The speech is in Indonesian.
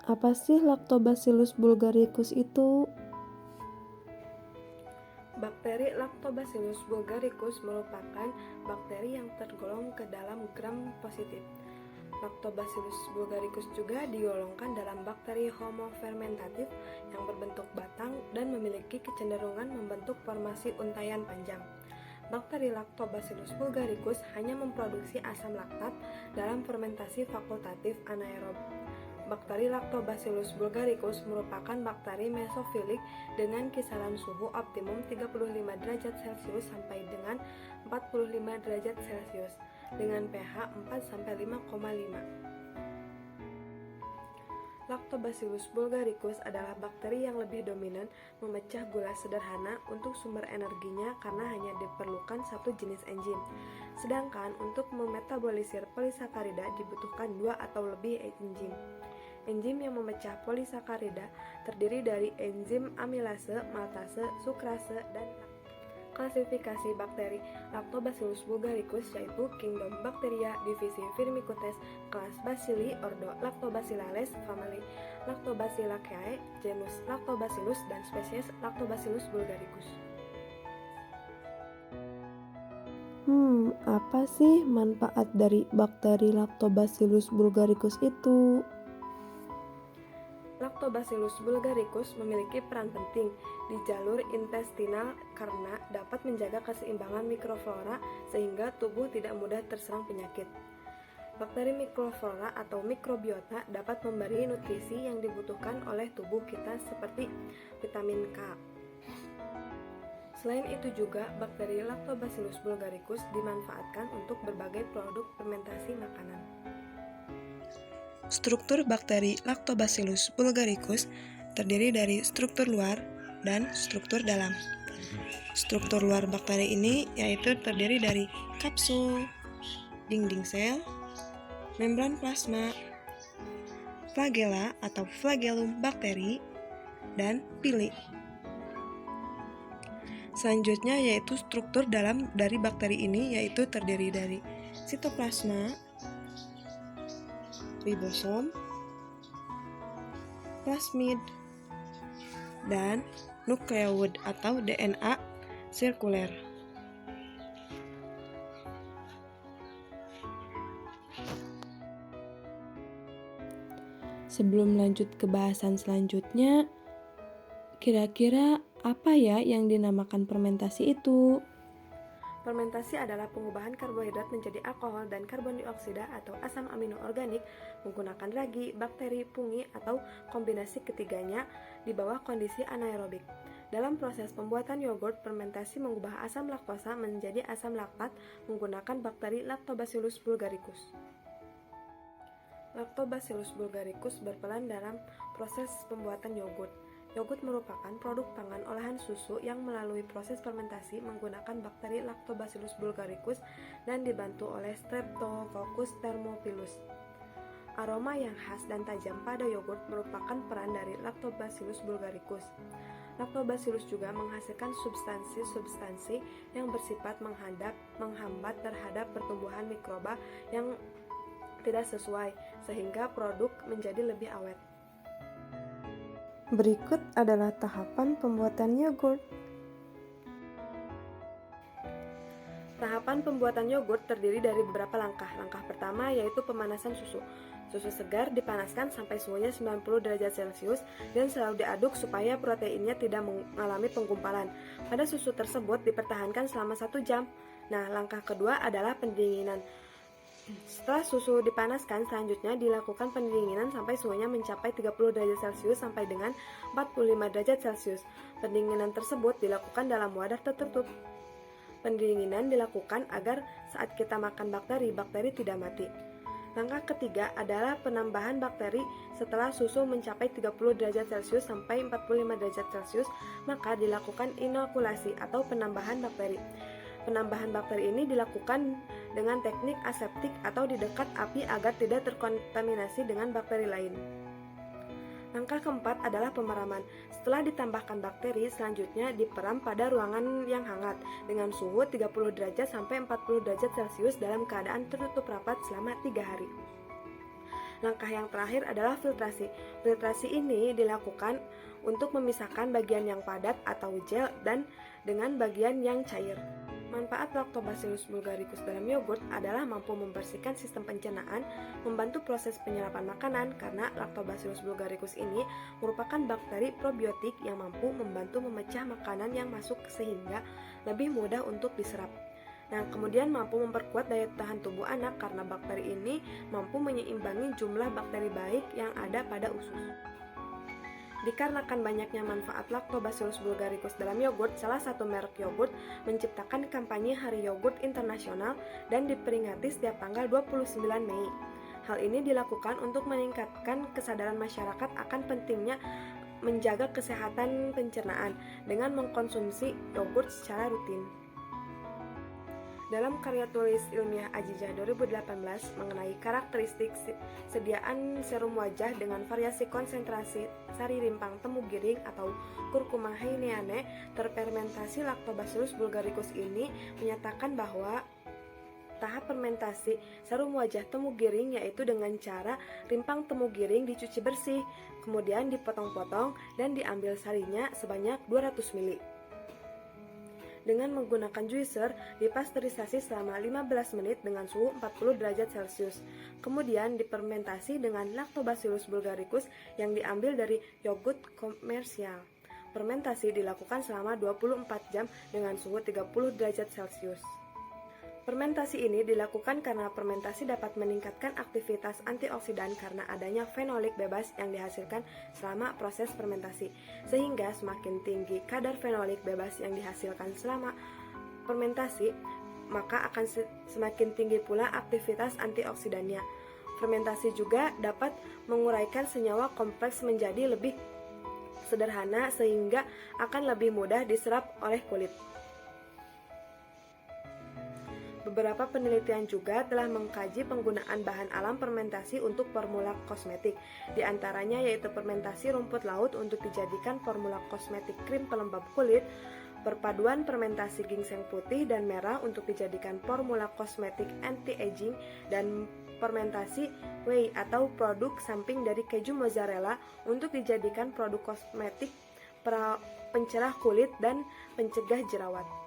Apa sih Lactobacillus bulgaricus itu? Bakteri Lactobacillus bulgaricus merupakan bakteri yang tergolong ke dalam gram positif. Lactobacillus bulgaricus juga digolongkan dalam bakteri homofermentatif yang berbentuk batang dan memiliki kecenderungan membentuk formasi untaian panjang. Bakteri Lactobacillus bulgaricus hanya memproduksi asam laktat dalam fermentasi fakultatif anaerob. Bakteri Lactobacillus bulgaricus merupakan bakteri mesofilik dengan kisaran suhu optimum 35 derajat Celcius sampai dengan 45 derajat Celcius dengan pH 4-5,5. Lactobacillus bulgaricus adalah bakteri yang lebih dominan memecah gula sederhana untuk sumber energinya karena hanya diperlukan satu jenis enzim. Sedangkan untuk memetabolisir polisakarida dibutuhkan 2 atau lebih enzim. Enzim yang memecah polisakarida terdiri dari enzim amilase, maltase, sukrase, dan klasifikasi bakteri Lactobacillus bulgaricus yaitu Kingdom Bacteria, divisi Firmicutes, kelas Bacilli, ordo Lactobacillales, famili Lactobacilliaceae, genus Lactobacillus, dan spesies Lactobacillus bulgaricus. Apa sih manfaat dari bakteri Lactobacillus bulgaricus itu? Lactobacillus bulgaricus memiliki peran penting di jalur intestinal karena dapat menjaga keseimbangan mikroflora sehingga tubuh tidak mudah terserang penyakit. Bakteri mikroflora atau mikrobiota dapat memberi nutrisi yang dibutuhkan oleh tubuh kita seperti vitamin K. Selain itu juga, bakteri Lactobacillus bulgaricus dimanfaatkan untuk berbagai produk fermentasi makanan. Struktur bakteri Lactobacillus bulgaricus terdiri dari struktur luar dan struktur dalam. Struktur luar bakteri ini yaitu terdiri dari kapsul, dinding sel, membran plasma, flagella atau flagellum bakteri, dan pili. Selanjutnya yaitu struktur dalam dari bakteri ini yaitu terdiri dari sitoplasma, ribosom, plasmid, dan nukleoid atau DNA sirkuler. Sebelum lanjut ke bahasan selanjutnya, kira-kira apa ya yang dinamakan fermentasi itu? Fermentasi adalah pengubahan karbohidrat menjadi alkohol dan karbon dioksida atau asam amino organik menggunakan ragi, bakteri, fungi, atau kombinasi ketiganya di bawah kondisi anaerobik. Dalam proses pembuatan yogurt, fermentasi mengubah asam laktosa menjadi asam laktat menggunakan bakteri Lactobacillus bulgaricus. Lactobacillus bulgaricus berperan dalam proses pembuatan yogurt. Yogurt merupakan produk pangan olahan susu yang melalui proses fermentasi menggunakan bakteri Lactobacillus bulgaricus dan dibantu oleh Streptococcus thermophilus. Aroma yang khas dan tajam pada yogurt merupakan peran dari Lactobacillus bulgaricus. Lactobacillus juga menghasilkan substansi-substansi yang bersifat menghambat terhadap pertumbuhan mikroba yang tidak sesuai, sehingga produk menjadi lebih awet. Berikut adalah tahapan pembuatan yogurt. Tahapan pembuatan yogurt terdiri dari beberapa langkah. Langkah pertama yaitu pemanasan susu. Susu segar dipanaskan sampai suhunya 90 derajat Celcius dan selalu diaduk supaya proteinnya tidak mengalami penggumpalan. Pada susu tersebut dipertahankan selama 1 jam. Nah, langkah kedua adalah pendinginan. Setelah susu dipanaskan, selanjutnya dilakukan pendinginan sampai suhunya mencapai 30 derajat Celcius sampai dengan 45 derajat Celcius. Pendinginan tersebut dilakukan dalam wadah tertutup. Pendinginan dilakukan agar saat kita makan bakteri tidak mati. Langkah ketiga adalah penambahan bakteri setelah susu mencapai 30 derajat Celcius sampai 45 derajat Celcius, maka dilakukan inokulasi atau penambahan bakteri. Penambahan bakteri ini dilakukan dengan teknik aseptik atau di dekat api agar tidak terkontaminasi dengan bakteri lain. Langkah keempat adalah pemeraman. Setelah ditambahkan bakteri, selanjutnya diperam pada ruangan yang hangat dengan suhu 30 derajat sampai 40 derajat Celcius dalam keadaan tertutup rapat selama 3 hari. Langkah yang terakhir adalah filtrasi. Filtrasi ini dilakukan untuk memisahkan bagian yang padat atau gel dan dengan bagian yang cair. Manfaat Lactobacillus bulgaricus dalam yogurt adalah mampu membersihkan sistem pencernaan, membantu proses penyerapan makanan karena Lactobacillus bulgaricus ini merupakan bakteri probiotik yang mampu membantu memecah makanan yang masuk sehingga lebih mudah untuk diserap. Nah, kemudian mampu memperkuat daya tahan tubuh anak karena bakteri ini mampu menyeimbangi jumlah bakteri baik yang ada pada usus. Dikarenakan banyaknya manfaat Lactobacillus bulgaricus dalam yogurt, salah satu merek yogurt menciptakan kampanye Hari Yogurt Internasional dan diperingati setiap tanggal 29 Mei. Hal ini dilakukan untuk meningkatkan kesadaran masyarakat akan pentingnya menjaga kesehatan pencernaan dengan mengkonsumsi yogurt secara rutin. Dalam karya tulis ilmiah Ajijah 2018 mengenai karakteristik sediaan serum wajah dengan variasi konsentrasi sari rimpang temu giring atau Curcuma heineane terfermentasi Lactobacillus bulgaricus ini menyatakan bahwa tahap fermentasi serum wajah temu giring yaitu dengan cara rimpang temu giring dicuci bersih, kemudian dipotong-potong dan diambil sarinya sebanyak 200 ml. Dengan menggunakan juicer, dipasteurisasi selama 15 menit dengan suhu 40 derajat Celcius. Kemudian difermentasi dengan Lactobacillus bulgaricus yang diambil dari yogurt komersial. Fermentasi dilakukan selama 24 jam dengan suhu 30 derajat Celcius. Fermentasi ini dilakukan karena fermentasi dapat meningkatkan aktivitas antioksidan karena adanya fenolik bebas yang dihasilkan selama proses fermentasi. Sehingga semakin tinggi kadar fenolik bebas yang dihasilkan selama fermentasi, maka akan semakin tinggi pula aktivitas antioksidannya. Fermentasi juga dapat menguraikan senyawa kompleks menjadi lebih sederhana sehingga akan lebih mudah diserap oleh kulit. Beberapa penelitian juga telah mengkaji penggunaan bahan alam fermentasi untuk formula kosmetik. Di antaranya yaitu fermentasi rumput laut untuk dijadikan formula kosmetik krim pelembab kulit, perpaduan fermentasi ginseng putih dan merah untuk dijadikan formula kosmetik anti-aging, dan fermentasi whey atau produk samping dari keju mozzarella untuk dijadikan produk kosmetik pencerah kulit dan pencegah jerawat.